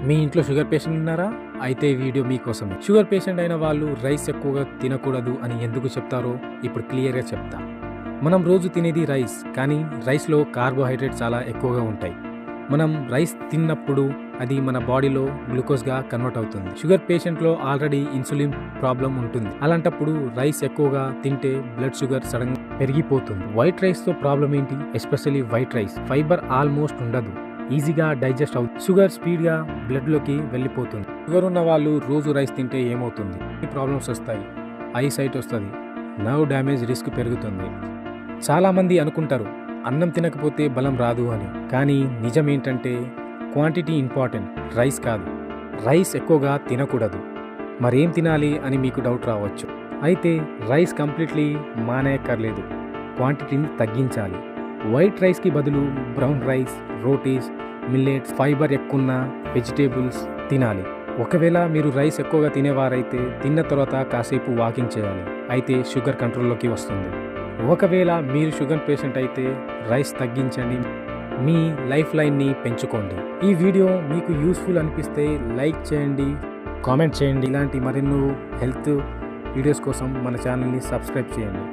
మీ ఇంట్లో sugar patient ఉన్నారా? అయితే ఈ వీడియో మీకోసమే. షుగర్ పేషెంట్ అయిన వాళ్ళు రైస్ ఎక్కువగా తినకూడదు అని ఎందుకు చెప్తారో ఇప్పుడు క్లియర్గా చెప్తా. మనం రోజు తినేది రైస్, కానీ రైస్లో కార్బోహైడ్రేట్ చాలా ఎక్కువగా ఉంటాయి. మనం రైస్ తిన్నప్పుడు అది మన బాడీలో గ్లూకోజ్గా కన్వర్ట్ అవుతుంది. షుగర్ పేషెంట్లో ఆల్రెడీ ఇన్సులిన్ ప్రాబ్లం ఉంటుంది. అలాంటప్పుడు రైస్ ఎక్కువగా తింటే బ్లడ్ షుగర్ సడన్గా పెరిగిపోతుంది. వైట్ రైస్తో ప్రాబ్లం ఏంటి? Especially white rice fibre almost ఉండదు, ఈజీగా డైజెస్ట్ అవుతుంది. షుగర్ స్పీడ్గా బ్లడ్లోకి వెళ్ళిపోతుంది. షుగర్ ఉన్న వాళ్ళు రోజు రైస్ తింటే ఏమవుతుంది? ఈ ప్రాబ్లమ్స్ వస్తాయి. ఐ సైట్ వస్తుంది, నర్వ్ డ్యామేజ్ రిస్క్ పెరుగుతుంది. చాలామంది అనుకుంటారు అన్నం తినకపోతే బలం రాదు అని, కానీ నిజం ఏంటంటే క్వాంటిటీ ఇంపార్టెంట్, రైస్ కాదు. రైస్ ఎక్కువగా తినకూడదు. మరేం తినాలి అని మీకు డౌట్ రావచ్చు. అయితే రైస్ కంప్లీట్లీ మానేయక్కర్లేదు, క్వాంటిటీని తగ్గించాలి. వైట్ రైస్కి బదులు brown rice, rotis, millets, fibre ఎక్కువ వెజిటేబుల్స్ తినాలి. ఒకవేళ మీరు రైస్ ఎక్కువగా తినేవారైతే తిన్న తర్వాత కాసేపు వాకింగ్ చేయాలి, అయితే షుగర్ కంట్రోల్లోకి వస్తుంది. ఒకవేళ మీరు షుగర్ పేషెంట్ అయితే రైస్ తగ్గించండి, మీ లైఫ్ లైన్ని పెంచుకోండి. ఈ వీడియో మీకు యూస్ఫుల్ అనిపిస్తే లైక్ చేయండి, కామెంట్ చేయండి. ఇలాంటి మరెన్నో హెల్త్ వీడియోస్ కోసం మన ఛానల్ని సబ్స్క్రైబ్ చేయండి.